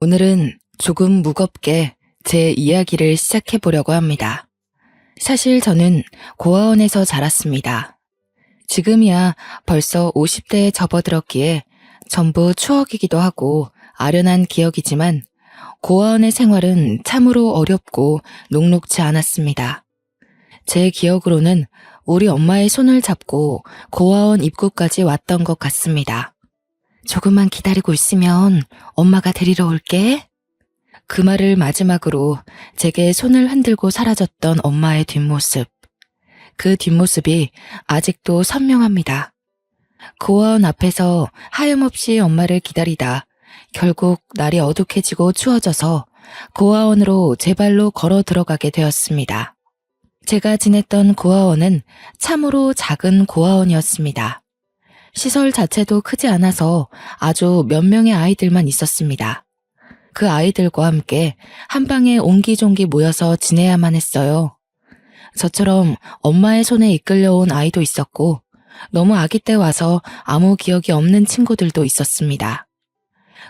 오늘은 조금 무겁게 제 이야기를 시작해 보려고 합니다. 사실 저는 고아원에서 자랐습니다. 지금이야 벌써 50대에 접어들었기에 전부 추억이기도 하고 아련한 기억이지만 고아원의 생활은 참으로 어렵고 녹록지 않았습니다. 제 기억으로는 우리 엄마의 손을 잡고 고아원 입구까지 왔던 것 같습니다. 조금만 기다리고 있으면 엄마가 데리러 올게. 그 말을 마지막으로 제게 손을 흔들고 사라졌던 엄마의 뒷모습. 그 뒷모습이 아직도 선명합니다. 고아원 앞에서 하염없이 엄마를 기다리다 결국 날이 어둑해지고 추워져서 고아원으로 제 발로 걸어 들어가게 되었습니다. 제가 지냈던 고아원은 참으로 작은 고아원이었습니다. 시설 자체도 크지 않아서 아주 몇 명의 아이들만 있었습니다. 그 아이들과 함께 한 방에 옹기종기 모여서 지내야만 했어요. 저처럼 엄마의 손에 이끌려온 아이도 있었고 너무 아기 때 와서 아무 기억이 없는 친구들도 있었습니다.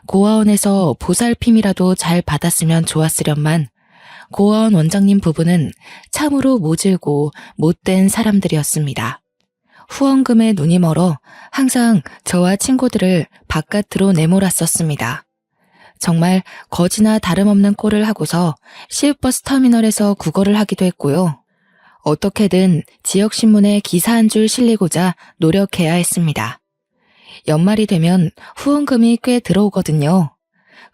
고아원에서 보살핌이라도 잘 받았으면 좋았으련만 고아원 원장님 부부는 참으로 모질고 못된 사람들이었습니다. 후원금에 눈이 멀어 항상 저와 친구들을 바깥으로 내몰았었습니다. 정말 거지나 다름없는 꼴을 하고서 시외버스 터미널에서 구걸을 하기도 했고요. 어떻게든 지역신문에 기사 한 줄 실리고자 노력해야 했습니다. 연말이 되면 후원금이 꽤 들어오거든요.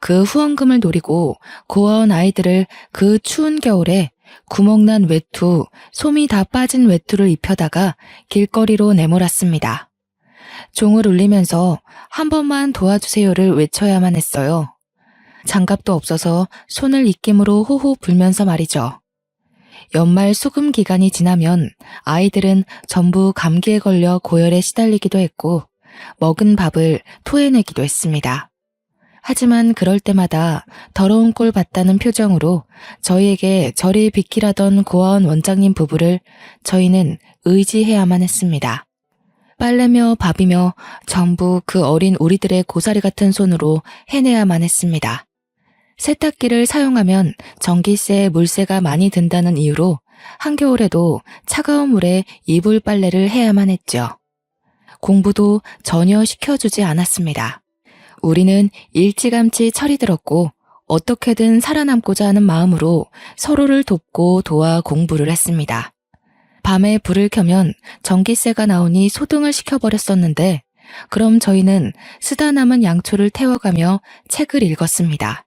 그 후원금을 노리고 고아원 아이들을 그 추운 겨울에 구멍난 외투, 솜이 다 빠진 외투를 입혀다가 길거리로 내몰았습니다. 종을 울리면서 한 번만 도와주세요를 외쳐야만 했어요. 장갑도 없어서 손을 입김으로 호호 불면서 말이죠. 연말 수금 기간이 지나면 아이들은 전부 감기에 걸려 고열에 시달리기도 했고 먹은 밥을 토해내기도 했습니다. 하지만 그럴 때마다 더러운 꼴 봤다는 표정으로 저희에게 저리 비키라던 고아원 원장님 부부를 저희는 의지해야만 했습니다. 빨래며 밥이며 전부 그 어린 우리들의 고사리 같은 손으로 해내야만 했습니다. 세탁기를 사용하면 전기세, 물세가 많이 든다는 이유로 한겨울에도 차가운 물에 이불 빨래를 해야만 했죠. 공부도 전혀 시켜주지 않았습니다. 우리는 일찌감치 철이 들었고 어떻게든 살아남고자 하는 마음으로 서로를 돕고 도와 공부를 했습니다. 밤에 불을 켜면 전기세가 나오니 소등을 시켜버렸었는데 그럼 저희는 쓰다 남은 양초를 태워가며 책을 읽었습니다.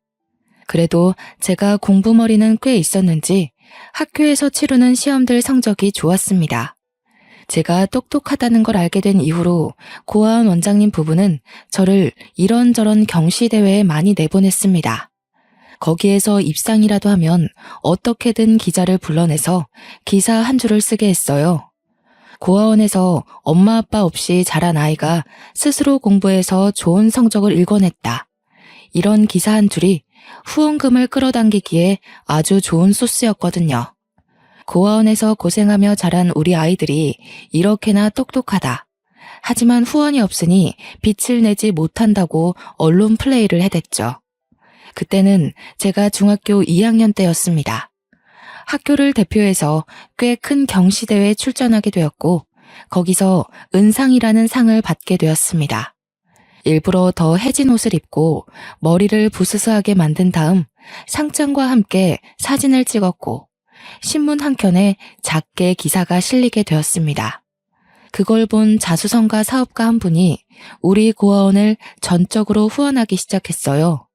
그래도 제가 공부머리는 꽤 있었는지 학교에서 치르는 시험들 성적이 좋았습니다. 제가 똑똑하다는 걸 알게 된 이후로 고아원 원장님 부부는 저를 이런저런 경시대회에 많이 내보냈습니다. 거기에서 입상이라도 하면 어떻게든 기자를 불러내서 기사 한 줄을 쓰게 했어요. 고아원에서 엄마 아빠 없이 자란 아이가 스스로 공부해서 좋은 성적을 읽어냈다. 이런 기사 한 줄이 후원금을 끌어당기기에 아주 좋은 소스였거든요. 고아원에서 고생하며 자란 우리 아이들이 이렇게나 똑똑하다. 하지만 후원이 없으니 빛을 내지 못한다고 언론 플레이를 해댔죠. 그때는 제가 중학교 2학년 때였습니다. 학교를 대표해서 꽤 큰 경시대회에 출전하게 되었고 거기서 은상이라는 상을 받게 되었습니다. 일부러 더 해진 옷을 입고 머리를 부스스하게 만든 다음 상장과 함께 사진을 찍었고 신문 한 켠에 작게 기사가 실리게 되었습니다. 그걸 본 자수성가 사업가 한 분이 우리 고아원을 전적으로 후원하기 시작했어요.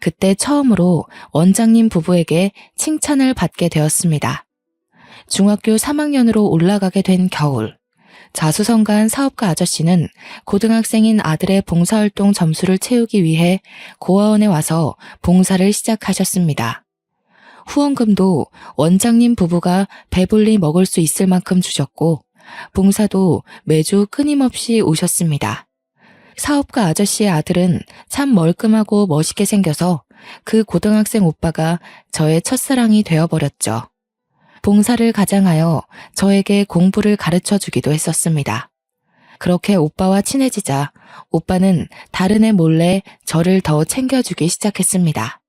그때 처음으로 원장님 부부에게 칭찬을 받게 되었습니다. 중학교 3학년으로 올라가게 된 겨울, 자수성가한 사업가 아저씨는 고등학생인 아들의 봉사활동 점수를 채우기 위해 고아원에 와서 봉사를 시작하셨습니다. 후원금도 원장님 부부가 배불리 먹을 수 있을 만큼 주셨고 봉사도 매주 끊임없이 오셨습니다. 사업가 아저씨의 아들은 참 멀끔하고 멋있게 생겨서 그 고등학생 오빠가 저의 첫사랑이 되어버렸죠. 봉사를 가장하여 저에게 공부를 가르쳐 주기도 했었습니다. 그렇게 오빠와 친해지자 오빠는 다른 애 몰래 저를 더 챙겨주기 시작했습니다.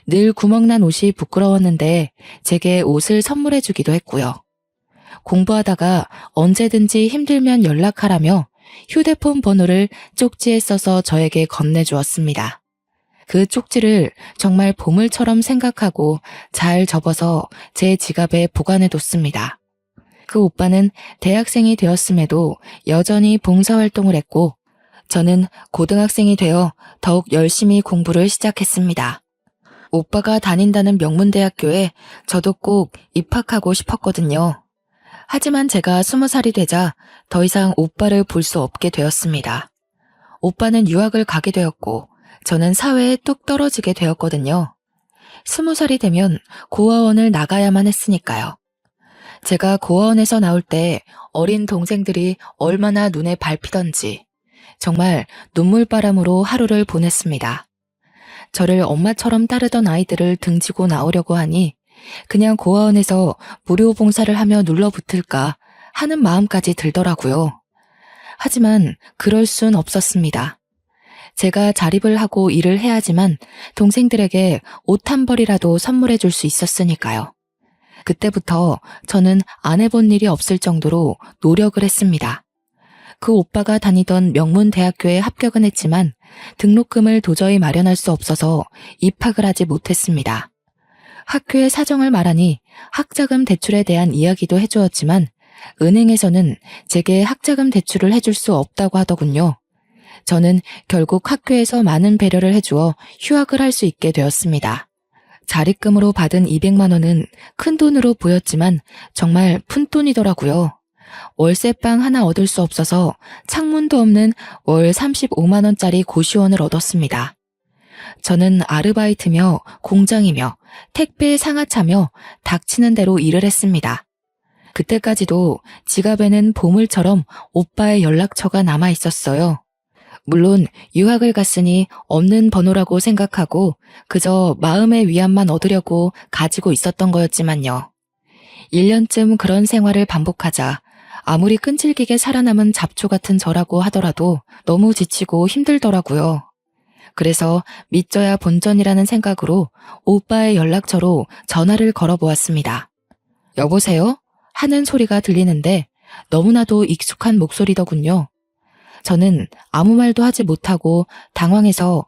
늘 구멍난 옷이 부끄러웠는데 제게 옷을 선물해주기도 했고요. 공부하다가 언제든지 힘들면 연락하라며 휴대폰 번호를 쪽지에 써서 저에게 건네주었습니다. 그 쪽지를 정말 보물처럼 생각하고 잘 접어서 제 지갑에 보관해뒀습니다. 그 오빠는 대학생이 되었음에도 여전히 봉사활동을 했고 저는 고등학생이 되어 더욱 열심히 공부를 시작했습니다. 오빠가 다닌다는 명문대학교에 저도 꼭 입학하고 싶었거든요. 하지만 제가 20살이 되자 더 이상 오빠를 볼 수 없게 되었습니다. 오빠는 유학을 가게 되었고 저는 사회에 뚝 떨어지게 되었거든요. 20살이 되면 고아원을 나가야만 했으니까요. 제가 고아원에서 나올 때 어린 동생들이 얼마나 눈에 밟히던지 정말 눈물바람으로 하루를 보냈습니다. 저를 엄마처럼 따르던 아이들을 등지고 나오려고 하니 그냥 고아원에서 무료 봉사를 하며 눌러붙을까 하는 마음까지 들더라고요. 하지만 그럴 순 없었습니다. 제가 자립을 하고 일을 해야지만 동생들에게 옷 한 벌이라도 선물해 줄 수 있었으니까요. 그때부터 저는 안 해본 일이 없을 정도로 노력을 했습니다. 그 오빠가 다니던 명문대학교에 합격은 했지만 등록금을 도저히 마련할 수 없어서 입학을 하지 못했습니다. 학교의 사정을 말하니 학자금 대출에 대한 이야기도 해주었지만 은행에서는 제게 학자금 대출을 해줄 수 없다고 하더군요. 저는 결국 학교에서 많은 배려를 해주어 휴학을 할 수 있게 되었습니다. 자립금으로 받은 200만 원은 큰 돈으로 보였지만 정말 푼돈이더라고요. 월세방 하나 얻을 수 없어서 창문도 없는 월 35만 원짜리 고시원을 얻었습니다. 저는 아르바이트며 공장이며 택배 상하차며 닥치는 대로 일을 했습니다. 그때까지도 지갑에는 보물처럼 오빠의 연락처가 남아 있었어요. 물론 유학을 갔으니 없는 번호라고 생각하고 그저 마음의 위안만 얻으려고 가지고 있었던 거였지만요. 1년쯤 그런 생활을 반복하자 아무리 끈질기게 살아남은 잡초 같은 저라고 하더라도 너무 지치고 힘들더라고요. 그래서 믿져야 본전이라는 생각으로 오빠의 연락처로 전화를 걸어보았습니다. 여보세요? 하는 소리가 들리는데 너무나도 익숙한 목소리더군요. 저는 아무 말도 하지 못하고 당황해서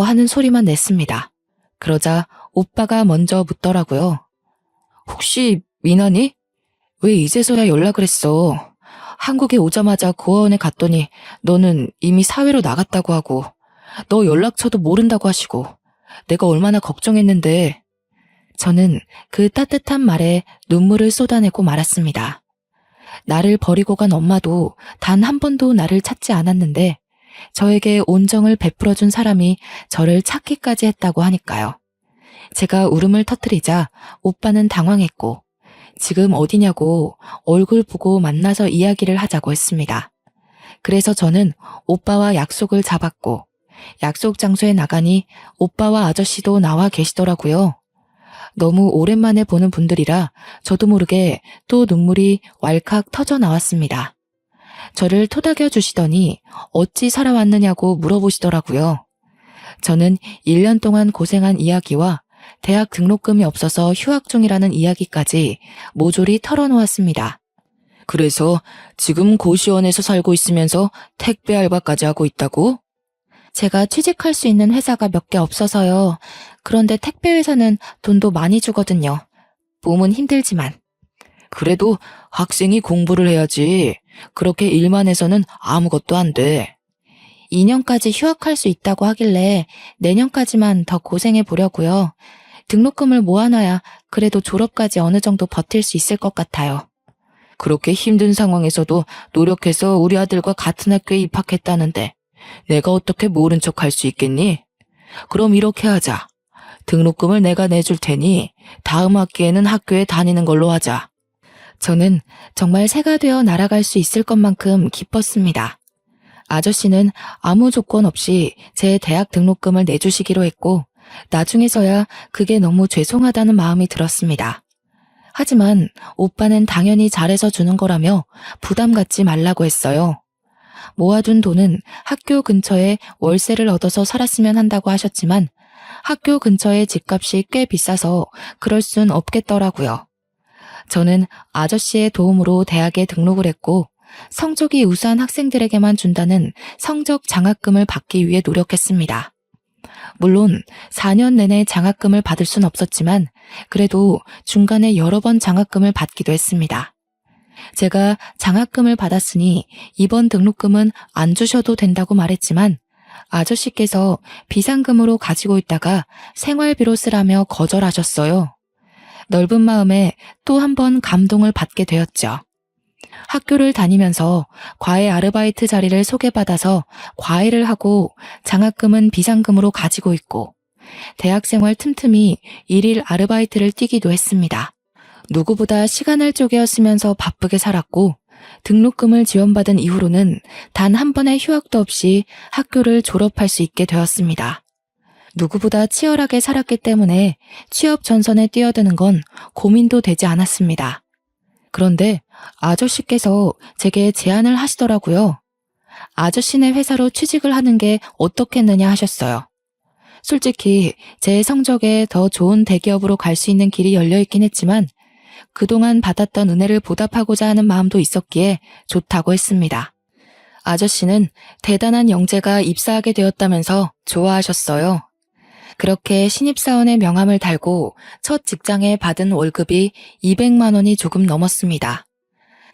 하는 소리만 냈습니다. 그러자 오빠가 먼저 묻더라고요. 혹시 미나니? 왜 이제서야 연락을 했어? 한국에 오자마자 고아원에 갔더니 너는 이미 사회로 나갔다고 하고 너 연락처도 모른다고 하시고 내가 얼마나 걱정했는데. 저는 그 따뜻한 말에 눈물을 쏟아내고 말았습니다. 나를 버리고 간 엄마도 단 한 번도 나를 찾지 않았는데 저에게 온정을 베풀어준 사람이 저를 찾기까지 했다고 하니까요. 제가 울음을 터뜨리자 오빠는 당황했고 지금 어디냐고 얼굴 보고 만나서 이야기를 하자고 했습니다. 그래서 저는 오빠와 약속을 잡았고 약속 장소에 나가니 오빠와 아저씨도 나와 계시더라고요. 너무 오랜만에 보는 분들이라 저도 모르게 또 눈물이 왈칵 터져 나왔습니다. 저를 토닥여 주시더니 어찌 살아왔느냐고 물어보시더라고요. 저는 1년 동안 고생한 이야기와 대학 등록금이 없어서 휴학 중이라는 이야기까지 모조리 털어놓았습니다. 그래서 지금 고시원에서 살고 있으면서 택배 알바까지 하고 있다고? 제가 취직할 수 있는 회사가 몇 개 없어서요. 그런데 택배 회사는 돈도 많이 주거든요. 몸은 힘들지만. 그래도 학생이 공부를 해야지. 그렇게 일만 해서는 아무것도 안 돼. 2년까지 휴학할 수 있다고 하길래 내년까지만 더 고생해 보려고요. 등록금을 모아놔야 그래도 졸업까지 어느 정도 버틸 수 있을 것 같아요. 그렇게 힘든 상황에서도 노력해서 우리 아들과 같은 학교에 입학했다는데 내가 어떻게 모른 척 할 수 있겠니? 그럼 이렇게 하자. 등록금을 내가 내줄 테니 다음 학기에는 학교에 다니는 걸로 하자. 저는 정말 새가 되어 날아갈 수 있을 것만큼 기뻤습니다. 아저씨는 아무 조건 없이 제 대학 등록금을 내주시기로 했고 나중에서야 그게 너무 죄송하다는 마음이 들었습니다. 하지만 오빠는 당연히 잘해서 주는 거라며 부담 갖지 말라고 했어요. 모아둔 돈은 학교 근처에 월세를 얻어서 살았으면 한다고 하셨지만 학교 근처에 집값이 꽤 비싸서 그럴 순 없겠더라고요. 저는 아저씨의 도움으로 대학에 등록을 했고 성적이 우수한 학생들에게만 준다는 성적 장학금을 받기 위해 노력했습니다. 물론 4년 내내 장학금을 받을 순 없었지만 그래도 중간에 여러 번 장학금을 받기도 했습니다. 제가 장학금을 받았으니 이번 등록금은 안 주셔도 된다고 말했지만 아저씨께서 비상금으로 가지고 있다가 생활비로 쓰라며 거절하셨어요. 넓은 마음에 또 한 번 감동을 받게 되었죠. 학교를 다니면서 과외 아르바이트 자리를 소개받아서 과외를 하고 장학금은 비상금으로 가지고 있고 대학생활 틈틈이 일일 아르바이트를 뛰기도 했습니다. 누구보다 시간을 쪼개어 쓰면서 바쁘게 살았고 등록금을 지원받은 이후로는 단 한 번의 휴학도 없이 학교를 졸업할 수 있게 되었습니다. 누구보다 치열하게 살았기 때문에 취업 전선에 뛰어드는 건 고민도 되지 않았습니다. 그런데 아저씨께서 제게 제안을 하시더라고요. 아저씨네 회사로 취직을 하는 게 어떻겠느냐 하셨어요. 솔직히 제 성적에 더 좋은 대기업으로 갈 수 있는 길이 열려있긴 했지만 그동안 받았던 은혜를 보답하고자 하는 마음도 있었기에 좋다고 했습니다. 아저씨는 대단한 영재가 입사하게 되었다면서 좋아하셨어요. 그렇게 신입사원의 명함을 달고 첫 직장에 받은 월급이 200만 원이 조금 넘었습니다.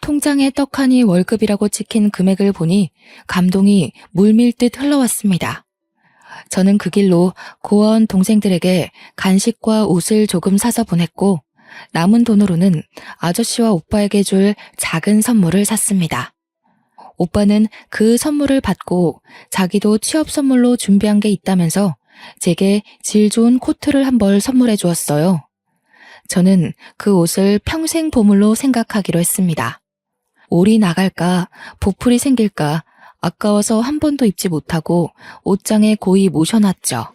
통장에 떡하니 월급이라고 찍힌 금액을 보니 감동이 물밀듯 흘러왔습니다. 저는 그 길로 고아원 동생들에게 간식과 옷을 조금 사서 보냈고 남은 돈으로는 아저씨와 오빠에게 줄 작은 선물을 샀습니다. 오빠는 그 선물을 받고 자기도 취업 선물로 준비한 게 있다면서 제게 질 좋은 코트를 한 벌 선물해 주었어요. 저는 그 옷을 평생 보물로 생각하기로 했습니다. 올이 나갈까, 보풀이 생길까 아까워서 한 번도 입지 못하고 옷장에 고이 모셔놨죠.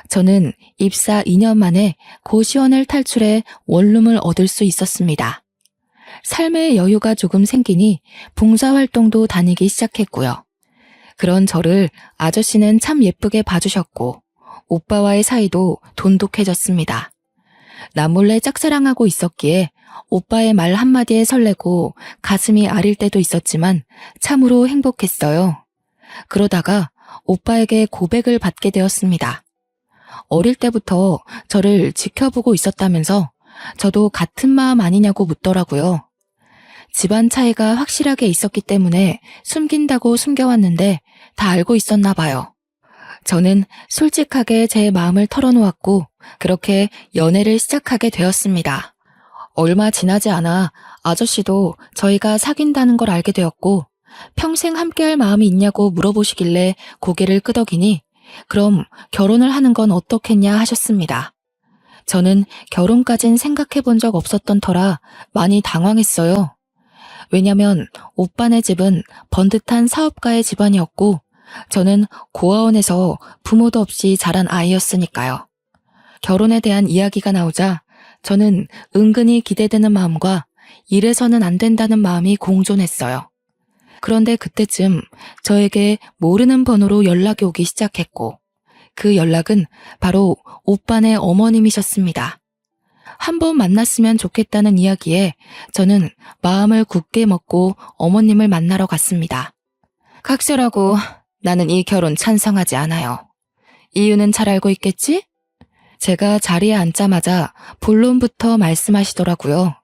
저는 입사 2년 만에 고시원을 탈출해 원룸을 얻을 수 있었습니다. 삶의 여유가 조금 생기니 봉사활동도 다니기 시작했고요. 그런 저를 아저씨는 참 예쁘게 봐주셨고 오빠와의 사이도 돈독해졌습니다. 남몰래 짝사랑하고 있었기에 오빠의 말 한마디에 설레고 가슴이 아릴 때도 있었지만 참으로 행복했어요. 그러다가 오빠에게 고백을 받게 되었습니다. 어릴 때부터 저를 지켜보고 있었다면서 저도 같은 마음 아니냐고 묻더라고요. 집안 차이가 확실하게 있었기 때문에 숨긴다고 숨겨왔는데 다 알고 있었나 봐요. 저는 솔직하게 제 마음을 털어놓았고 그렇게 연애를 시작하게 되었습니다. 얼마 지나지 않아 아저씨도 저희가 사귄다는 걸 알게 되었고 평생 함께할 마음이 있냐고 물어보시길래 고개를 끄덕이니 그럼 결혼을 하는 건 어떻겠냐 하셨습니다. 저는 결혼까진 생각해 본 적 없었던 터라 많이 당황했어요. 왜냐면 오빠네 집은 번듯한 사업가의 집안이었고 저는 고아원에서 부모도 없이 자란 아이였으니까요. 결혼에 대한 이야기가 나오자 저는 은근히 기대되는 마음과 이래서는 안 된다는 마음이 공존했어요. 그런데 그때쯤 저에게 모르는 번호로 연락이 오기 시작했고 그 연락은 바로 오빠네 어머님이셨습니다. 한번 만났으면 좋겠다는 이야기에 저는 마음을 굳게 먹고 어머님을 만나러 갔습니다. 각설하고 나는 이 결혼 찬성하지 않아요. 이유는 잘 알고 있겠지? 제가 자리에 앉자마자 본론부터 말씀하시더라고요.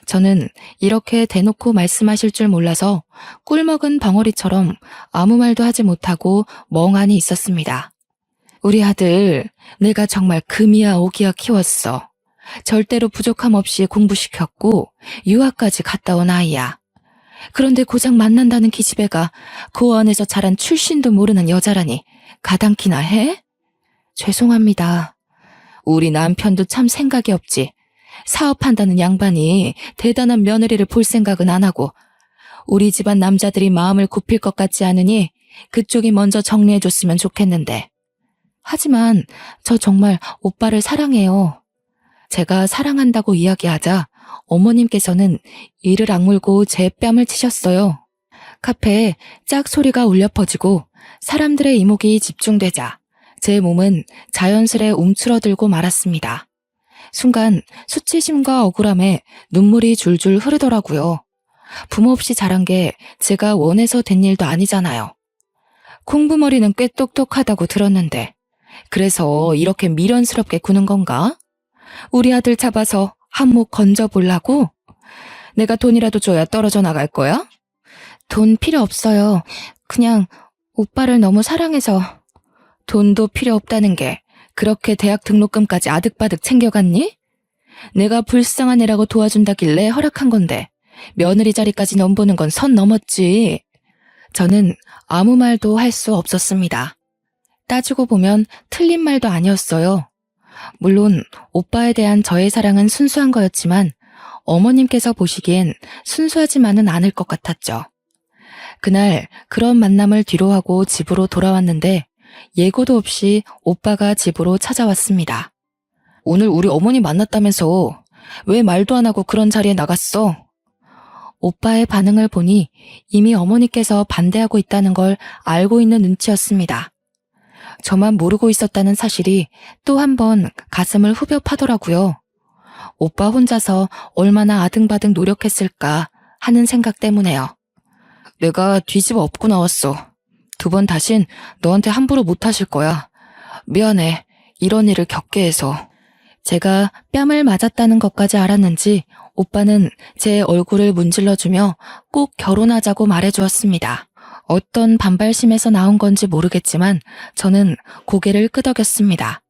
저는 이렇게 대놓고 말씀하실 줄 몰라서 꿀먹은 벙어리처럼 아무 말도 하지 못하고 멍하니 있었습니다. 우리 아들 내가 정말 금이야 오기야 키웠어. 절대로 부족함 없이 공부시켰고 유학까지 갔다 온 아이야. 그런데 고작 만난다는 기집애가 고아원에서 자란 출신도 모르는 여자라니 가당키나 해? 죄송합니다. 우리 남편도 참 생각이 없지. 사업한다는 양반이 대단한 며느리를 볼 생각은 안 하고 우리 집안 남자들이 마음을 굽힐 것 같지 않으니 그쪽이 먼저 정리해줬으면 좋겠는데. 하지만 저 정말 오빠를 사랑해요. 제가 사랑한다고 이야기하자 어머님께서는 이를 악물고 제 뺨을 치셨어요. 카페에 짝 소리가 울려 퍼지고 사람들의 이목이 집중되자 제 몸은 자연스레 움츠러들고 말았습니다. 순간 수치심과 억울함에 눈물이 줄줄 흐르더라고요. 부모 없이 자란 게 제가 원해서 된 일도 아니잖아요. 콩부머리는 꽤 똑똑하다고 들었는데 그래서 이렇게 미련스럽게 구는 건가? 우리 아들 잡아서 한몫 건져보려고? 내가 돈이라도 줘야 떨어져 나갈 거야? 돈 필요 없어요. 그냥 오빠를 너무 사랑해서. 돈도 필요 없다는 게 그렇게 대학 등록금까지 아득바득 챙겨갔니? 내가 불쌍한 애라고 도와준다길래 허락한 건데 며느리 자리까지 넘보는 건 선 넘었지. 저는 아무 말도 할 수 없었습니다. 따지고 보면 틀린 말도 아니었어요. 물론 오빠에 대한 저의 사랑은 순수한 거였지만 어머님께서 보시기엔 순수하지만은 않을 것 같았죠. 그날 그런 만남을 뒤로하고 집으로 돌아왔는데 예고도 없이 오빠가 집으로 찾아왔습니다. 오늘 우리 어머니 만났다면서 왜 말도 안 하고 그런 자리에 나갔어? 오빠의 반응을 보니 이미 어머니께서 반대하고 있다는 걸 알고 있는 눈치였습니다. 저만 모르고 있었다는 사실이 또 한 번 가슴을 후벼 파더라고요. 오빠 혼자서 얼마나 아등바등 노력했을까 하는 생각 때문에요. 내가 뒤집어 엎고 나왔어. 두 번 다신 너한테 함부로 못하실 거야. 미안해. 이런 일을 겪게 해서. 제가 뺨을 맞았다는 것까지 알았는지 오빠는 제 얼굴을 문질러주며 꼭 결혼하자고 말해주었습니다. 어떤 반발심에서 나온 건지 모르겠지만 저는 고개를 끄덕였습니다.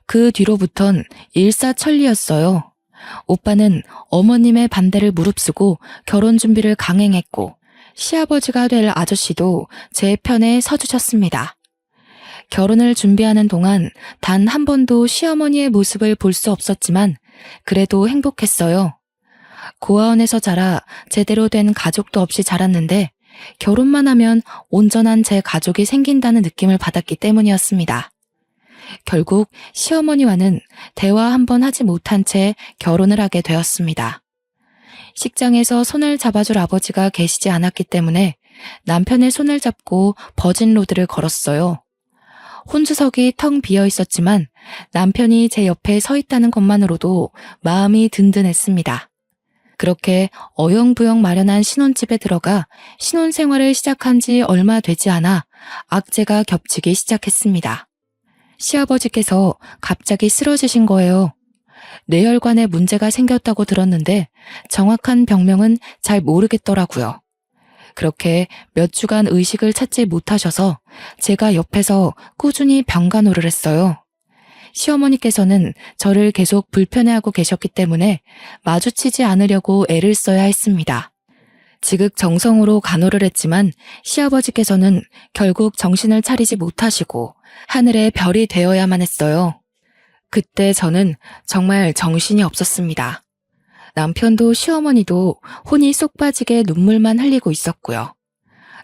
그 뒤로부턴 일사천리였어요. 오빠는 어머님의 반대를 무릅쓰고 결혼 준비를 강행했고 시아버지가 될 아저씨도 제 편에 서주셨습니다. 결혼을 준비하는 동안 단 한 번도 시어머니의 모습을 볼 수 없었지만 그래도 행복했어요. 고아원에서 자라 제대로 된 가족도 없이 자랐는데 결혼만 하면 온전한 제 가족이 생긴다는 느낌을 받았기 때문이었습니다. 결국 시어머니와는 대화 한 번 하지 못한 채 결혼을 하게 되었습니다. 식장에서 손을 잡아줄 아버지가 계시지 않았기 때문에 남편의 손을 잡고 버진로드를 걸었어요. 혼주석이 텅 비어 있었지만 남편이 제 옆에 서 있다는 것만으로도 마음이 든든했습니다. 그렇게 어영부영 마련한 신혼집에 들어가 신혼생활을 시작한 지 얼마 되지 않아 악재가 겹치기 시작했습니다. 시아버지께서 갑자기 쓰러지신 거예요. 뇌혈관에 문제가 생겼다고 들었는데 정확한 병명은 잘 모르겠더라고요. 그렇게 몇 주간 의식을 찾지 못하셔서 제가 옆에서 꾸준히 병간호를 했어요. 시어머니께서는 저를 계속 불편해하고 계셨기 때문에 마주치지 않으려고 애를 써야 했습니다. 지극정성으로 간호를 했지만 시아버지께서는 결국 정신을 차리지 못하시고 하늘의 별이 되어야만 했어요. 그때 저는 정말 정신이 없었습니다. 남편도 시어머니도 혼이 쏙 빠지게 눈물만 흘리고 있었고요.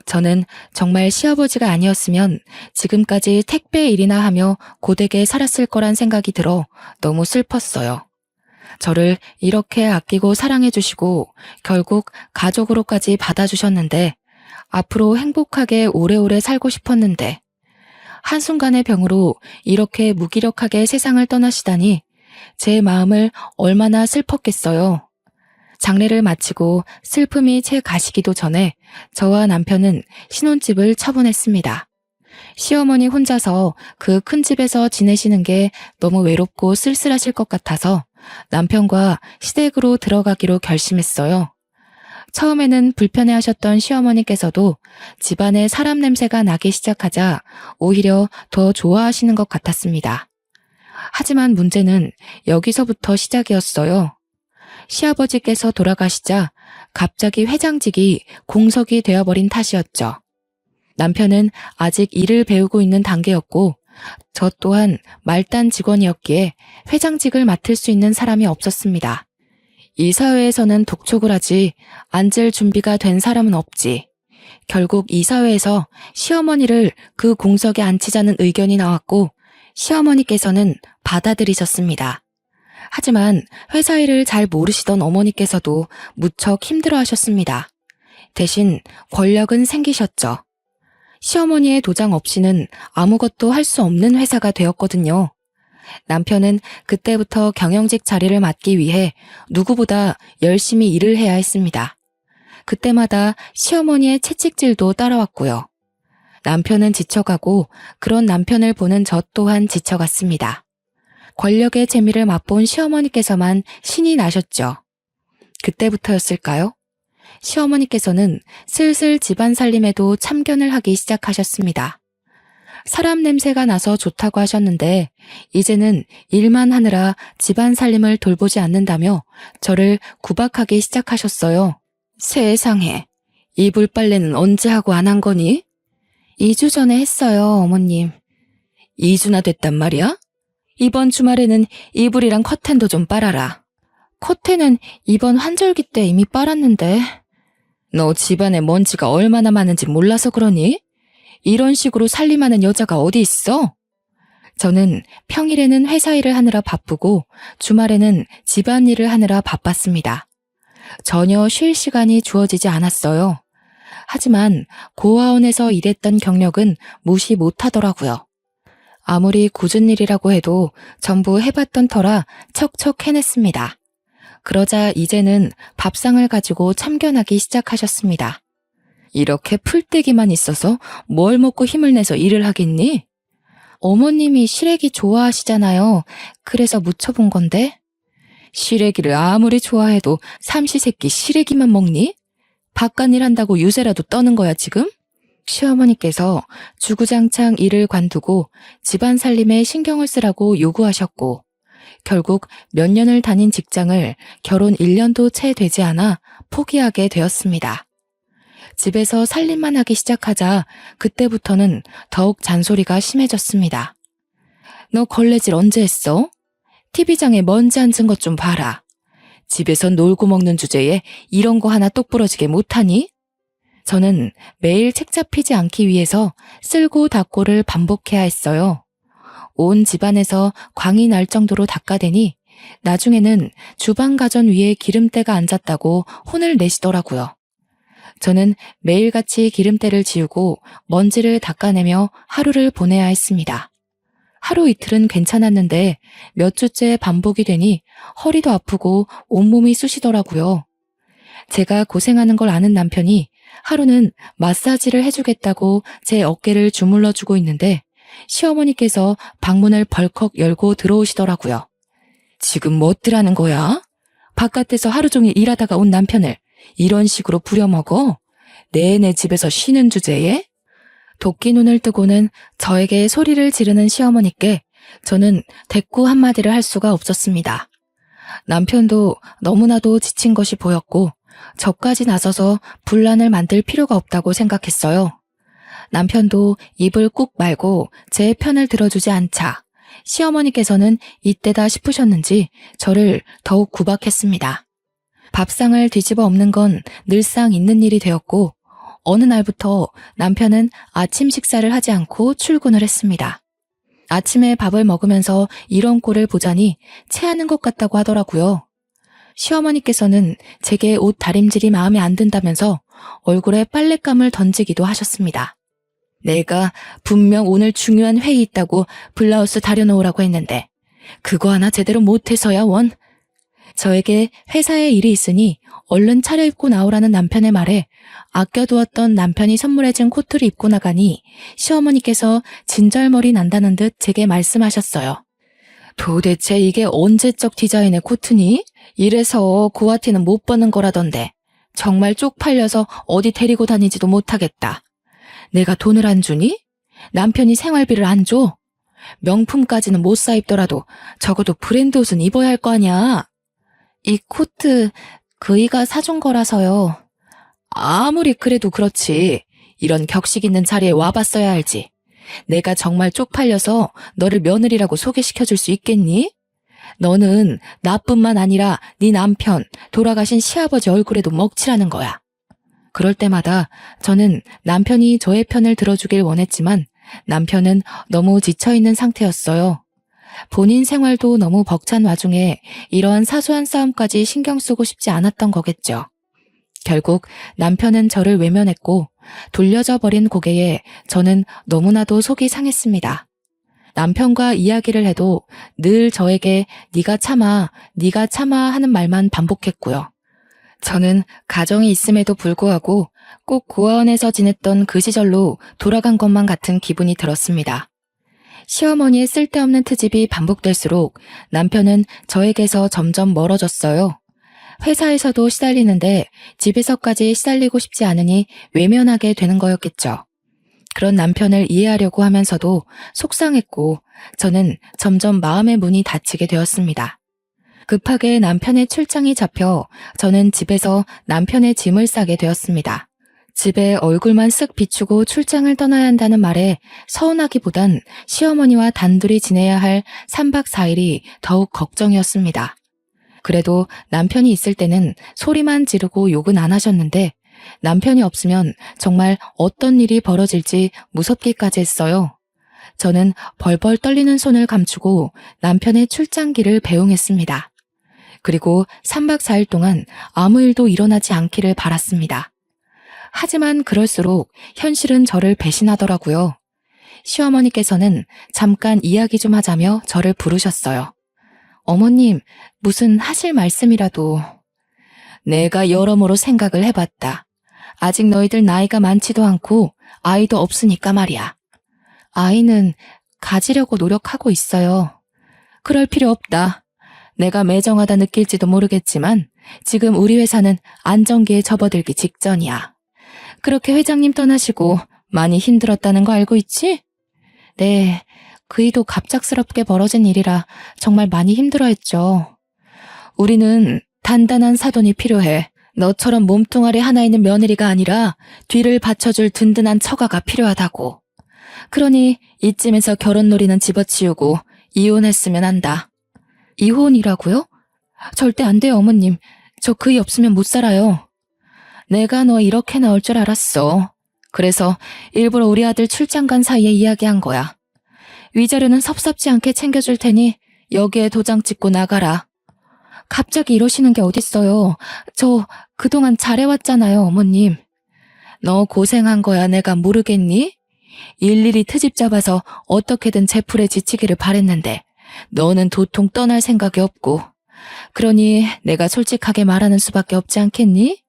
저는 정말 시아버지가 아니었으면 지금까지 택배 일이나 하며 고되게 살았을 거란 생각이 들어 너무 슬펐어요. 저를 이렇게 아끼고 사랑해 주시고 결국 가족으로까지 받아주셨는데 앞으로 행복하게 오래오래 살고 싶었는데 한순간의 병으로 이렇게 무기력하게 세상을 떠나시다니 제 마음을 얼마나 슬펐겠어요. 장례를 마치고 슬픔이 채 가시기도 전에 저와 남편은 신혼집을 처분했습니다. 시어머니 혼자서 그 큰 집에서 지내시는 게 너무 외롭고 쓸쓸하실 것 같아서 남편과 시댁으로 들어가기로 결심했어요. 처음에는 불편해하셨던 시어머니께서도 집안에 사람 냄새가 나기 시작하자 오히려 더 좋아하시는 것 같았습니다. 하지만 문제는 여기서부터 시작이었어요. 시아버지께서 돌아가시자 갑자기 회장직이 공석이 되어버린 탓이었죠. 남편은 아직 일을 배우고 있는 단계였고 저 또한 말단 직원이었기에 회장직을 맡을 수 있는 사람이 없었습니다. 이 사회에서는 독촉을 하지 앉을 준비가 된 사람은 없지. 결국 이 사회에서 시어머니를 그 공석에 앉히자는 의견이 나왔고 시어머니께서는 받아들이셨습니다. 하지만 회사 일을 잘 모르시던 어머니께서도 무척 힘들어 하셨습니다. 대신 권력은 생기셨죠. 시어머니의 도장 없이는 아무것도 할 수 없는 회사가 되었거든요. 남편은 그때부터 경영직 자리를 맡기 위해 누구보다 열심히 일을 해야 했습니다. 그때마다 시어머니의 채찍질도 따라왔고요. 남편은 지쳐가고 그런 남편을 보는 저 또한 지쳐갔습니다. 권력의 재미를 맛본 시어머니께서만 신이 나셨죠. 그때부터였을까요? 시어머니께서는 슬슬 집안 살림에도 참견을 하기 시작하셨습니다. 사람 냄새가 나서 좋다고 하셨는데 이제는 일만 하느라 집안 살림을 돌보지 않는다며 저를 구박하기 시작하셨어요. 세상에, 이불 빨래는 언제 하고 안 한 거니? 2주 전에 했어요, 어머님. 2주나 됐단 말이야? 이번 주말에는 이불이랑 커튼도 좀 빨아라. 커튼은 이번 환절기 때 이미 빨았는데. 너 집안에 먼지가 얼마나 많은지 몰라서 그러니? 이런 식으로 살림하는 여자가 어디 있어? 저는 평일에는 회사 일을 하느라 바쁘고 주말에는 집안일을 하느라 바빴습니다. 전혀 쉴 시간이 주어지지 않았어요. 하지만 고아원에서 일했던 경력은 무시 못하더라고요. 아무리 굳은 일이라고 해도 전부 해봤던 터라 척척 해냈습니다. 그러자 이제는 밥상을 가지고 참견하기 시작하셨습니다. 이렇게 풀떼기만 있어서 뭘 먹고 힘을 내서 일을 하겠니? 어머님이 시래기 좋아하시잖아요. 그래서 무쳐본 건데. 시래기를 아무리 좋아해도 삼시세끼 시래기만 먹니? 바깥일 한다고 유세라도 떠는 거야 지금? 시어머니께서 주구장창 일을 관두고 집안 살림에 신경을 쓰라고 요구하셨고 결국 몇 년을 다닌 직장을 결혼 1년도 채 되지 않아 포기하게 되었습니다. 집에서 살림만 하기 시작하자 그때부터는 더욱 잔소리가 심해졌습니다. 너 걸레질 언제 했어? TV장에 먼지 앉은 것 좀 봐라. 집에서 놀고 먹는 주제에 이런 거 하나 똑부러지게 못하니? 저는 매일 책 잡히지 않기 위해서 쓸고 닦고를 반복해야 했어요. 온 집안에서 광이 날 정도로 닦아대니 나중에는 주방 가전 위에 기름때가 앉았다고 혼을 내시더라고요. 저는 매일같이 기름때를 지우고 먼지를 닦아내며 하루를 보내야 했습니다. 하루 이틀은 괜찮았는데 몇 주째 반복이 되니 허리도 아프고 온몸이 쑤시더라고요. 제가 고생하는 걸 아는 남편이 하루는 마사지를 해주겠다고 제 어깨를 주물러주고 있는데 시어머니께서 방문을 벌컥 열고 들어오시더라고요. 지금 뭐 어쩌라는 거야? 바깥에서 하루 종일 일하다가 온 남편을 이런 식으로 부려먹어? 내내 집에서 쉬는 주제에? 도끼 눈을 뜨고는 저에게 소리를 지르는 시어머니께 저는 대꾸 한마디를 할 수가 없었습니다. 남편도 너무나도 지친 것이 보였고 저까지 나서서 분란을 만들 필요가 없다고 생각했어요. 남편도 입을 꾹 말고 제 편을 들어주지 않자 시어머니께서는 이때다 싶으셨는지 저를 더욱 구박했습니다. 밥상을 뒤집어 엎는 건 늘상 있는 일이 되었고 어느 날부터 남편은 아침 식사를 하지 않고 출근을 했습니다. 아침에 밥을 먹으면서 이런 꼴을 보자니 체하는 것 같다고 하더라고요. 시어머니께서는 제게 옷 다림질이 마음에 안 든다면서 얼굴에 빨랫감을 던지기도 하셨습니다. 내가 분명 오늘 중요한 회의 있다고 블라우스 다려놓으라고 했는데 그거 하나 제대로 못해서야 원. 저에게 회사에 일이 있으니 얼른 차려입고 나오라는 남편의 말에 아껴두었던 남편이 선물해준 코트를 입고 나가니 시어머니께서 진절머리 난다는 듯 제게 말씀하셨어요. 도대체 이게 언제적 디자인의 코트니? 이래서 고아티는 못 버는 거라던데 정말 쪽팔려서 어디 데리고 다니지도 못하겠다. 내가 돈을 안 주니? 남편이 생활비를 안 줘? 명품까지는 못 사 입더라도 적어도 브랜드 옷은 입어야 할 거 아니야. 이 코트 그이가 사준 거라서요. 아무리 그래도 그렇지. 이런 격식 있는 자리에 와봤어야 알지. 내가 정말 쪽팔려서 너를 며느리라고 소개시켜줄 수 있겠니? 너는 나뿐만 아니라 네 남편, 돌아가신 시아버지 얼굴에도 먹칠하는 거야. 그럴 때마다 저는 남편이 저의 편을 들어주길 원했지만 남편은 너무 지쳐있는 상태였어요. 본인 생활도 너무 벅찬 와중에 이러한 사소한 싸움까지 신경 쓰고 싶지 않았던 거겠죠. 결국 남편은 저를 외면했고 돌려져 버린 고개에 저는 너무나도 속이 상했습니다. 남편과 이야기를 해도 늘 저에게 네가 참아, 네가 참아 하는 말만 반복했고요. 저는 가정이 있음에도 불구하고 꼭 고아원에서 지냈던 그 시절로 돌아간 것만 같은 기분이 들었습니다. 시어머니의 쓸데없는 트집이 반복될수록 남편은 저에게서 점점 멀어졌어요. 회사에서도 시달리는데 집에서까지 시달리고 싶지 않으니 외면하게 되는 거였겠죠. 그런 남편을 이해하려고 하면서도 속상했고 저는 점점 마음의 문이 닫히게 되었습니다. 급하게 남편의 출장이 잡혀 저는 집에서 남편의 짐을 싸게 되었습니다. 집에 얼굴만 쓱 비추고 출장을 떠나야 한다는 말에 서운하기보단 시어머니와 단둘이 지내야 할 3박 4일이 더욱 걱정이었습니다. 그래도 남편이 있을 때는 소리만 지르고 욕은 안 하셨는데 남편이 없으면 정말 어떤 일이 벌어질지 무섭기까지 했어요. 저는 벌벌 떨리는 손을 감추고 남편의 출장기를 배웅했습니다. 그리고 3박 4일 동안 아무 일도 일어나지 않기를 바랐습니다. 하지만 그럴수록 현실은 저를 배신하더라고요. 시어머니께서는 잠깐 이야기 좀 하자며 저를 부르셨어요. 어머님, 무슨 하실 말씀이라도. 내가 여러모로 생각을 해봤다. 아직 너희들 나이가 많지도 않고 아이도 없으니까 말이야. 아이는 가지려고 노력하고 있어요. 그럴 필요 없다. 내가 매정하다 느낄지도 모르겠지만 지금 우리 회사는 안정기에 접어들기 직전이야. 그렇게 회장님 떠나시고 많이 힘들었다는 거 알고 있지? 네, 그이도 갑작스럽게 벌어진 일이라 정말 많이 힘들어했죠. 우리는 단단한 사돈이 필요해. 너처럼 몸뚱아리 하나 있는 며느리가 아니라 뒤를 받쳐줄 든든한 처가가 필요하다고. 그러니 이쯤에서 결혼놀이는 집어치우고 이혼했으면 한다. 이혼이라고요? 절대 안 돼요, 어머님. 저 그이 없으면 못 살아요. 내가 너 이렇게 나올 줄 알았어. 그래서 일부러 우리 아들 출장 간 사이에 이야기한 거야. 위자료는 섭섭지 않게 챙겨줄 테니 여기에 도장 찍고 나가라. 갑자기 이러시는 게 어딨어요. 저 그동안 잘해왔잖아요, 어머님. 너 고생한 거야 내가 모르겠니? 일일이 트집 잡아서 어떻게든 제풀에 지치기를 바랬는데 너는 도통 떠날 생각이 없고 그러니 내가 솔직하게 말하는 수밖에 없지 않겠니?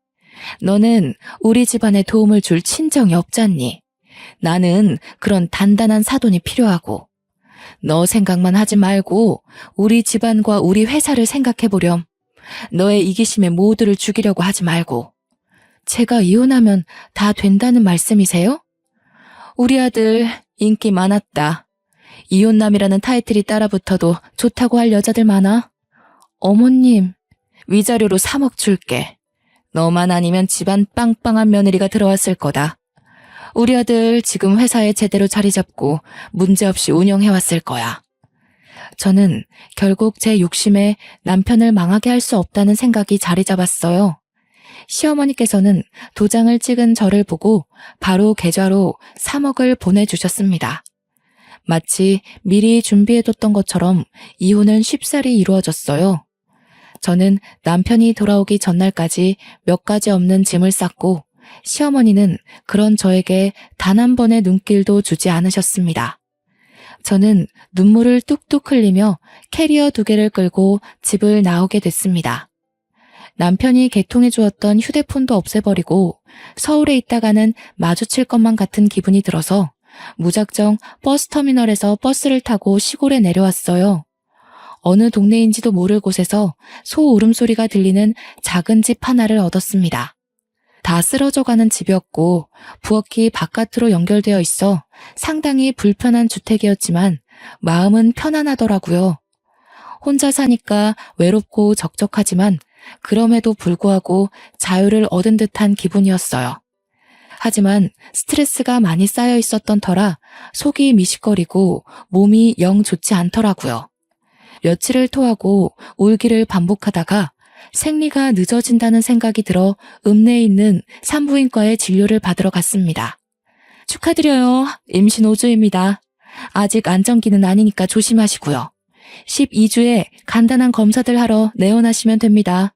너는 우리 집안에 도움을 줄 친정이 없잖니. 나는 그런 단단한 사돈이 필요하고 너 생각만 하지 말고 우리 집안과 우리 회사를 생각해보렴. 너의 이기심에 모두를 죽이려고 하지 말고. 제가 이혼하면 다 된다는 말씀이세요? 우리 아들 인기 많았다. 이혼남이라는 타이틀이 따라붙어도 좋다고 할 여자들 많아. 어머님, 위자료로 3억 줄게. 너만 아니면 집안 빵빵한 며느리가 들어왔을 거다. 우리 아들 지금 회사에 제대로 자리 잡고 문제없이 운영해왔을 거야. 저는 결국 제 욕심에 남편을 망하게 할 수 없다는 생각이 자리 잡았어요. 시어머니께서는 도장을 찍은 저를 보고 바로 계좌로 3억을 보내주셨습니다. 마치 미리 준비해뒀던 것처럼 이혼은 쉽사리 이루어졌어요. 저는 남편이 돌아오기 전날까지 몇 가지 없는 짐을 쌌고 시어머니는 그런 저에게 단 한 번의 눈길도 주지 않으셨습니다. 저는 눈물을 뚝뚝 흘리며 캐리어 2개를 끌고 집을 나오게 됐습니다. 남편이 개통해 주었던 휴대폰도 없애버리고 서울에 있다가는 마주칠 것만 같은 기분이 들어서 무작정 버스터미널에서 버스를 타고 시골에 내려왔어요. 어느 동네인지도 모를 곳에서 소 울음소리가 들리는 작은 집 하나를 얻었습니다. 다 쓰러져가는 집이었고 부엌이 바깥으로 연결되어 있어 상당히 불편한 주택이었지만 마음은 편안하더라고요. 혼자 사니까 외롭고 적적하지만 그럼에도 불구하고 자유를 얻은 듯한 기분이었어요. 하지만 스트레스가 많이 쌓여 있었던 터라 속이 미식거리고 몸이 영 좋지 않더라고요. 며칠을 토하고 울기를 반복하다가 생리가 늦어진다는 생각이 들어 읍내에 있는 산부인과에 진료를 받으러 갔습니다. 축하드려요. 임신 5주입니다. 아직 안정기는 아니니까 조심하시고요. 12주에 간단한 검사들 하러 내원하시면 됩니다.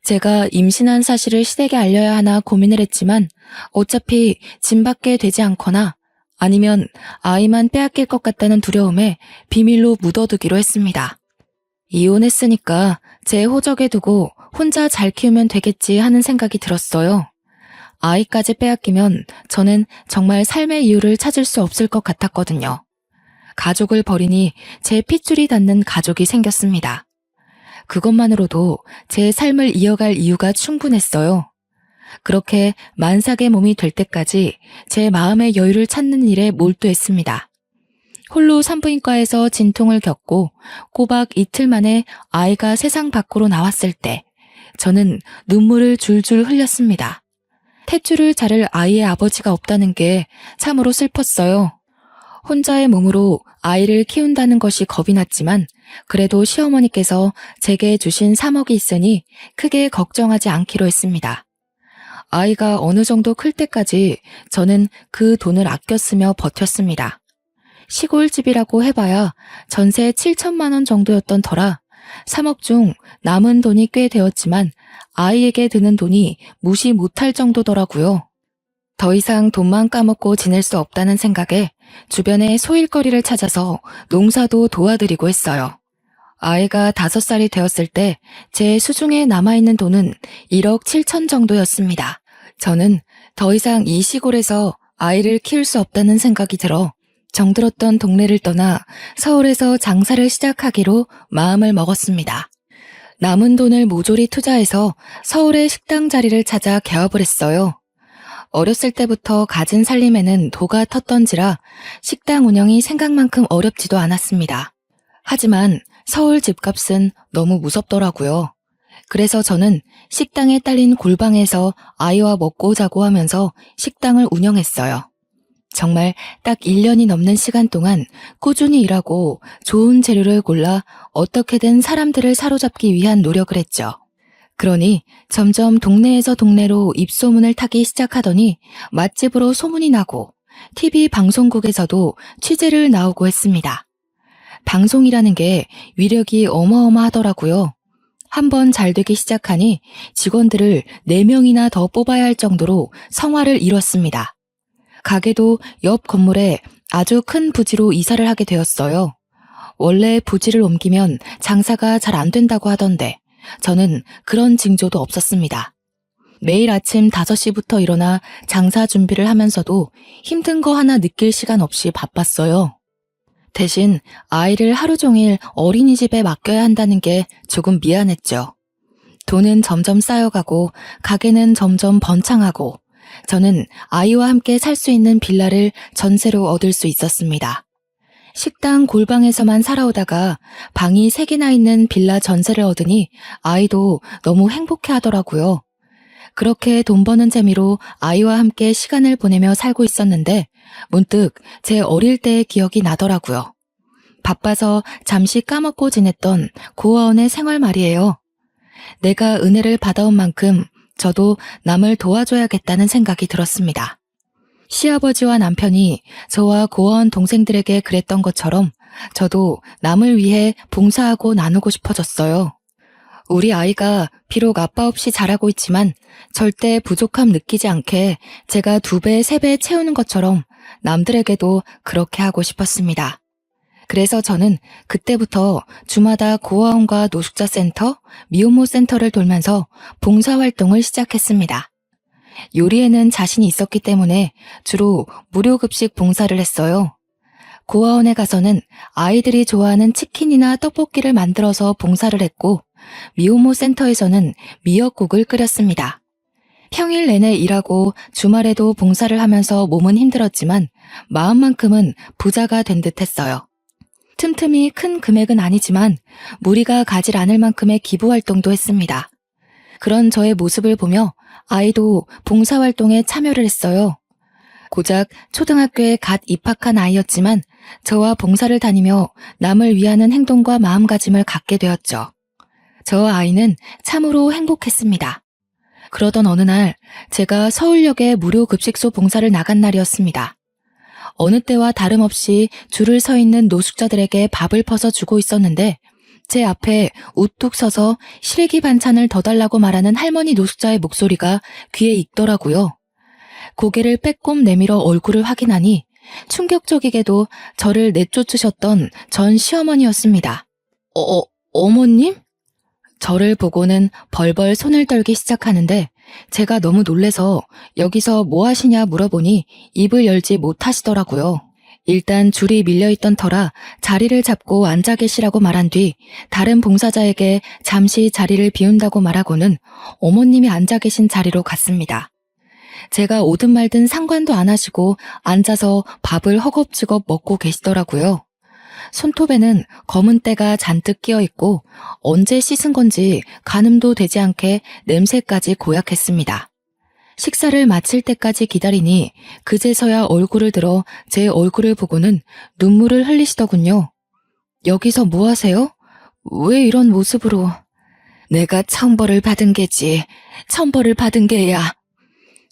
제가 임신한 사실을 시댁에 알려야 하나 고민을 했지만 어차피 짐 받게 되지 않거나 아니면 아이만 빼앗길 것 같다는 두려움에 비밀로 묻어두기로 했습니다. 이혼했으니까 제 호적에 두고 혼자 잘 키우면 되겠지 하는 생각이 들었어요. 아이까지 빼앗기면 저는 정말 삶의 이유를 찾을 수 없을 것 같았거든요. 가족을 버리니 제 핏줄이 닿는 가족이 생겼습니다. 그것만으로도 제 삶을 이어갈 이유가 충분했어요. 그렇게 만삭의 몸이 될 때까지 제 마음의 여유를 찾는 일에 몰두했습니다. 홀로 산부인과에서 진통을 겪고 꼬박 이틀 만에 아이가 세상 밖으로 나왔을 때 저는 눈물을 줄줄 흘렸습니다. 탯줄을 자를 아이의 아버지가 없다는 게 참으로 슬펐어요. 혼자의 몸으로 아이를 키운다는 것이 겁이 났지만 그래도 시어머니께서 제게 주신 3억이 있으니 크게 걱정하지 않기로 했습니다. 아이가 어느 정도 클 때까지 저는 그 돈을 아껴 쓰며 버텼습니다. 시골집이라고 해봐야 전세 7천만 원 정도였던 터라 3억 중 남은 돈이 꽤 되었지만 아이에게 드는 돈이 무시 못할 정도더라고요. 더 이상 돈만 까먹고 지낼 수 없다는 생각에 주변에 소일거리를 찾아서 농사도 도와드리고 했어요. 아이가 5살이 되었을 때 제 수중에 남아있는 돈은 1억 7천 정도였습니다. 저는 더 이상 이 시골에서 아이를 키울 수 없다는 생각이 들어 정들었던 동네를 떠나 서울에서 장사를 시작하기로 마음을 먹었습니다. 남은 돈을 모조리 투자해서 서울의 식당 자리를 찾아 개업을 했어요. 어렸을 때부터 가진 살림에는 도가 텄던지라 식당 운영이 생각만큼 어렵지도 않았습니다. 하지만 서울 집값은 너무 무섭더라고요. 그래서 저는 식당에 딸린 골방에서 아이와 먹고 자고 하면서 식당을 운영했어요. 정말 딱 1년이 넘는 시간 동안 꾸준히 일하고 좋은 재료를 골라 어떻게든 사람들을 사로잡기 위한 노력을 했죠. 그러니 점점 동네에서 동네로 입소문을 타기 시작하더니 맛집으로 소문이 나고 TV 방송국에서도 취재를 나오고 했습니다. 방송이라는 게 위력이 어마어마하더라고요. 한번 잘 되기 시작하니 직원들을 4명이나 더 뽑아야 할 정도로 성화를 이뤘습니다. 가게도 옆 건물에 아주 큰 부지로 이사를 하게 되었어요. 원래 부지를 옮기면 장사가 잘 안 된다고 하던데 저는 그런 징조도 없었습니다. 매일 아침 5시부터 일어나 장사 준비를 하면서도 힘든 거 하나 느낄 시간 없이 바빴어요. 대신 아이를 하루 종일 어린이집에 맡겨야 한다는 게 조금 미안했죠. 돈은 점점 쌓여가고 가게는 점점 번창하고 저는 아이와 함께 살 수 있는 빌라를 전세로 얻을 수 있었습니다. 식당 골방에서만 살아오다가 방이 3개나 있는 빌라 전세를 얻으니 아이도 너무 행복해 하더라고요. 그렇게 돈 버는 재미로 아이와 함께 시간을 보내며 살고 있었는데 문득 제 어릴 때의 기억이 나더라고요. 바빠서 잠시 까먹고 지냈던 고아원의 생활 말이에요. 내가 은혜를 받아온 만큼 저도 남을 도와줘야겠다는 생각이 들었습니다. 시아버지와 남편이 저와 고아원 동생들에게 그랬던 것처럼 저도 남을 위해 봉사하고 나누고 싶어졌어요. 우리 아이가 비록 아빠 없이 자라고 있지만 절대 부족함 느끼지 않게 제가 2배, 3배 채우는 것처럼 남들에게도 그렇게 하고 싶었습니다. 그래서 저는 그때부터 주마다 고아원과 노숙자 센터, 미혼모 센터를 돌면서 봉사활동을 시작했습니다. 요리에는 자신이 있었기 때문에 주로 무료급식 봉사를 했어요. 고아원에 가서는 아이들이 좋아하는 치킨이나 떡볶이를 만들어서 봉사를 했고 미혼모 센터에서는 미역국을 끓였습니다. 평일 내내 일하고 주말에도 봉사를 하면서 몸은 힘들었지만 마음만큼은 부자가 된 듯했어요. 틈틈이 큰 금액은 아니지만 무리가 가질 않을 만큼의 기부활동도 했습니다. 그런 저의 모습을 보며 아이도 봉사활동에 참여를 했어요. 고작 초등학교에 갓 입학한 아이였지만 저와 봉사를 다니며 남을 위하는 행동과 마음가짐을 갖게 되었죠. 저 아이는 참으로 행복했습니다. 그러던 어느 날 제가 서울역에 무료 급식소 봉사를 나간 날이었습니다. 어느 때와 다름없이 줄을 서 있는 노숙자들에게 밥을 퍼서 주고 있었는데 제 앞에 우뚝 서서 시래기 반찬을 더 달라고 말하는 할머니 노숙자의 목소리가 귀에 익더라고요. 고개를 빼꼼 내밀어 얼굴을 확인하니 충격적이게도 저를 내쫓으셨던 전 시어머니였습니다. 어머님? 저를 보고는 벌벌 손을 떨기 시작하는데 제가 너무 놀래서 여기서 뭐 하시냐 물어보니 입을 열지 못하시더라고요. 일단 줄이 밀려있던 터라 자리를 잡고 앉아 계시라고 말한 뒤 다른 봉사자에게 잠시 자리를 비운다고 말하고는 어머님이 앉아 계신 자리로 갔습니다. 제가 오든 말든 상관도 안 하시고 앉아서 밥을 허겁지겁 먹고 계시더라고요. 손톱에는 검은 때가 잔뜩 끼어 있고 언제 씻은 건지 가늠도 되지 않게 냄새까지 고약했습니다. 식사를 마칠 때까지 기다리니 그제서야 얼굴을 들어 제 얼굴을 보고는 눈물을 흘리시더군요. 여기서 뭐 하세요? 왜 이런 모습으로? 내가 천벌을 받은 게지. 천벌을 받은 게야.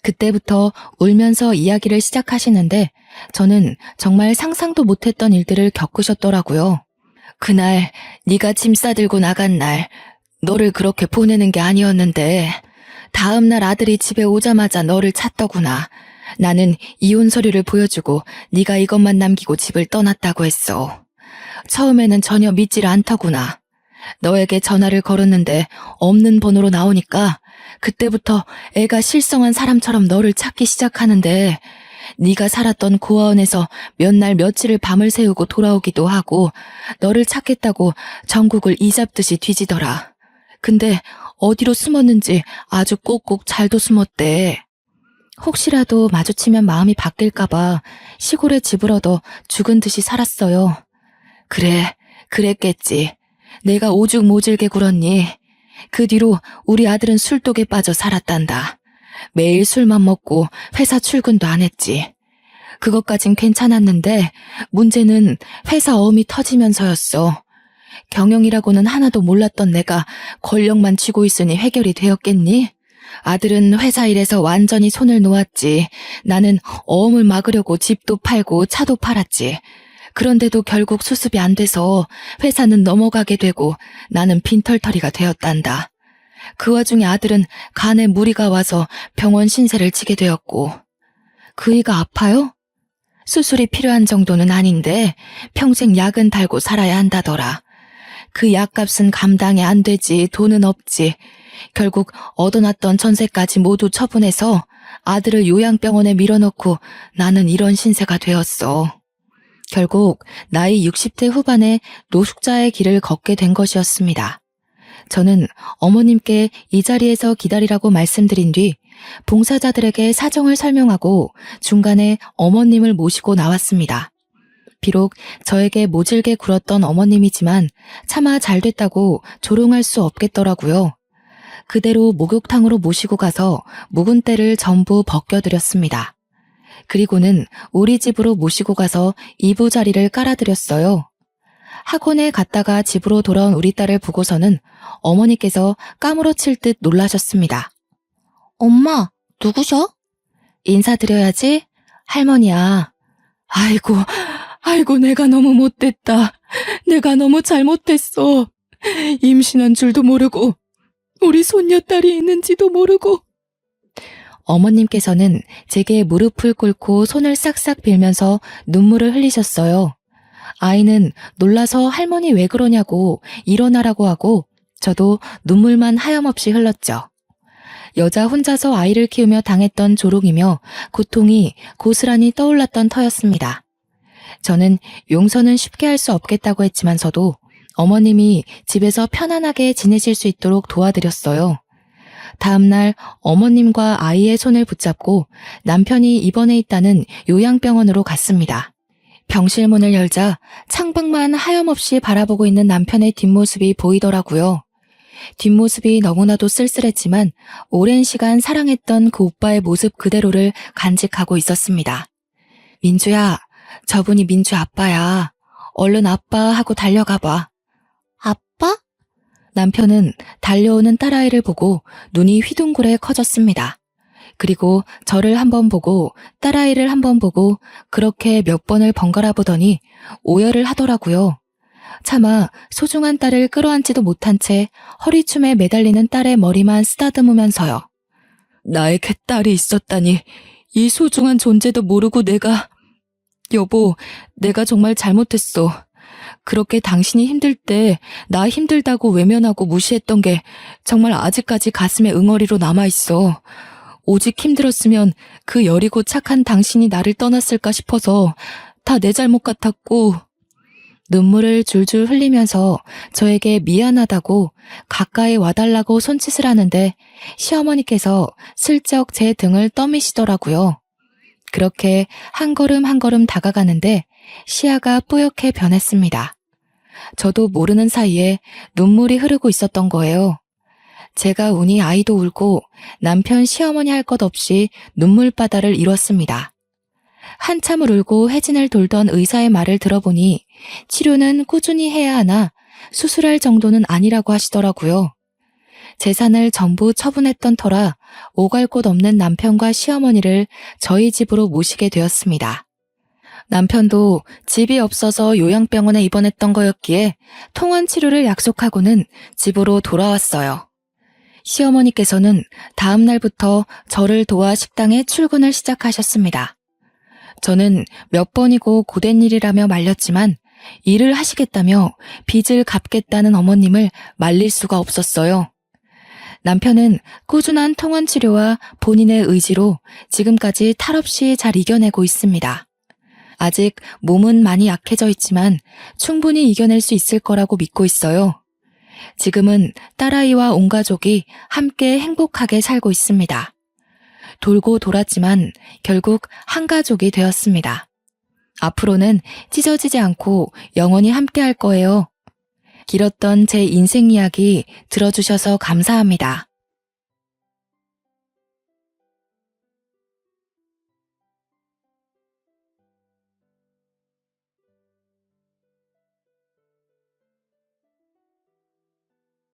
그때부터 울면서 이야기를 시작하시는데 저는 정말 상상도 못했던 일들을 겪으셨더라고요. 그날 네가 짐 싸들고 나간 날 너를 그렇게 보내는 게 아니었는데 다음 날 아들이 집에 오자마자 너를 찾더구나. 나는 이혼 서류를 보여주고 네가 이것만 남기고 집을 떠났다고 했어. 처음에는 전혀 믿지를 않더구나. 너에게 전화를 걸었는데 없는 번호로 나오니까 그때부터 애가 실성한 사람처럼 너를 찾기 시작하는데 네가 살았던 고아원에서 몇 날 며칠을 밤을 새우고 돌아오기도 하고 너를 찾겠다고 전국을 이잡듯이 뒤지더라. 근데 어디로 숨었는지 아주 꼭꼭 잘도 숨었대. 혹시라도 마주치면 마음이 바뀔까봐 시골에 집을 얻어 죽은 듯이 살았어요. 그래, 그랬겠지. 내가 오죽 모질게 굴었니. 그 뒤로 우리 아들은 술독에 빠져 살았단다. 매일 술만 먹고 회사 출근도 안 했지. 그것까진 괜찮았는데 문제는 회사 어음이 터지면서였어. 경영이라고는 하나도 몰랐던 내가 권력만 쥐고 있으니 해결이 되었겠니? 아들은 회사 일에서 완전히 손을 놓았지. 나는 어음을 막으려고 집도 팔고 차도 팔았지. 그런데도 결국 수습이 안 돼서 회사는 넘어가게 되고 나는 빈털터리가 되었단다. 그 와중에 아들은 간에 무리가 와서 병원 신세를 지게 되었고. 그이가 아파요? 수술이 필요한 정도는 아닌데 평생 약은 달고 살아야 한다더라. 그 약값은 감당이 안 되지. 돈은 없지. 결국 얻어놨던 전세까지 모두 처분해서 아들을 요양병원에 밀어넣고 나는 이런 신세가 되었어. 결국 나이 60대 후반에 노숙자의 길을 걷게 된 것이었습니다. 저는 어머님께 이 자리에서 기다리라고 말씀드린 뒤 봉사자들에게 사정을 설명하고 중간에 어머님을 모시고 나왔습니다. 비록 저에게 모질게 굴었던 어머님이지만 차마 잘됐다고 조롱할 수 없겠더라고요. 그대로 목욕탕으로 모시고 가서 묵은 때를 전부 벗겨드렸습니다. 그리고는 우리 집으로 모시고 가서 이부자리를 깔아드렸어요. 학원에 갔다가 집으로 돌아온 우리 딸을 보고서는 어머니께서 까무러칠 듯 놀라셨습니다. 엄마, 누구셔? 인사드려야지. 할머니야. 아이고, 내가 너무 못됐다. 내가 너무 잘못했어. 임신한 줄도 모르고, 우리 손녀딸이 있는지도 모르고. 어머님께서는 제게 무릎을 꿇고 손을 싹싹 빌면서 눈물을 흘리셨어요. 아이는 놀라서 할머니 왜 그러냐고 일어나라고 하고 저도 눈물만 하염없이 흘렀죠. 여자 혼자서 아이를 키우며 당했던 조롱이며 고통이 고스란히 떠올랐던 터였습니다. 저는 용서는 쉽게 할 수 없겠다고 했지만서도 어머님이 집에서 편안하게 지내실 수 있도록 도와드렸어요. 다음날 어머님과 아이의 손을 붙잡고 남편이 입원해 있다는 요양병원으로 갔습니다. 병실 문을 열자 창밖만 하염없이 바라보고 있는 남편의 뒷모습이 보이더라고요. 뒷모습이 너무나도 쓸쓸했지만 오랜 시간 사랑했던 그 오빠의 모습 그대로를 간직하고 있었습니다. 민주야, 저분이 민주 아빠야. 얼른 아빠 하고 달려가봐. 아빠? 남편은 달려오는 딸아이를 보고 눈이 휘둥그레 커졌습니다. 그리고 저를 한번 보고 딸아이를 한번 보고 그렇게 몇 번을 번갈아 보더니 오열을 하더라고요. 차마 소중한 딸을 끌어안지도 못한 채 허리춤에 매달리는 딸의 머리만 쓰다듬으면서요. 나에게 딸이 있었다니, 이 소중한 존재도 모르고 여보, 내가 정말 잘못했어. 그렇게 당신이 힘들 때 나 힘들다고 외면하고 무시했던 게 정말 아직까지 가슴에 응어리로 남아있어. 오직 힘들었으면 그 여리고 착한 당신이 나를 떠났을까 싶어서 다 내 잘못 같았고, 눈물을 줄줄 흘리면서 저에게 미안하다고 가까이 와달라고 손짓을 하는데 시어머니께서 슬쩍 제 등을 떠미시더라고요. 그렇게 한 걸음 한 걸음 다가가는데 시야가 뿌옇게 변했습니다. 저도 모르는 사이에 눈물이 흐르고 있었던 거예요. 제가 우니 아이도 울고 남편 시어머니 할 것 없이 눈물바다를 이뤘습니다. 한참을 울고 회진을 돌던 의사의 말을 들어보니 치료는 꾸준히 해야 하나 수술할 정도는 아니라고 하시더라고요. 재산을 전부 처분했던 터라 오갈 곳 없는 남편과 시어머니를 저희 집으로 모시게 되었습니다. 남편도 집이 없어서 요양병원에 입원했던 거였기에 통원 치료를 약속하고는 집으로 돌아왔어요. 시어머니께서는 다음 날부터 저를 도와 식당에 출근을 시작하셨습니다. 저는 몇 번이고 고된 일이라며 말렸지만 일을 하시겠다며 빚을 갚겠다는 어머님을 말릴 수가 없었어요. 남편은 꾸준한 통원 치료와 본인의 의지로 지금까지 탈없이 잘 이겨내고 있습니다. 아직 몸은 많이 약해져 있지만 충분히 이겨낼 수 있을 거라고 믿고 있어요. 지금은 딸아이와 온 가족이 함께 행복하게 살고 있습니다. 돌고 돌았지만 결국 한 가족이 되었습니다. 앞으로는 찢어지지 않고 영원히 함께 할 거예요. 길었던 제 인생 이야기 들어주셔서 감사합니다.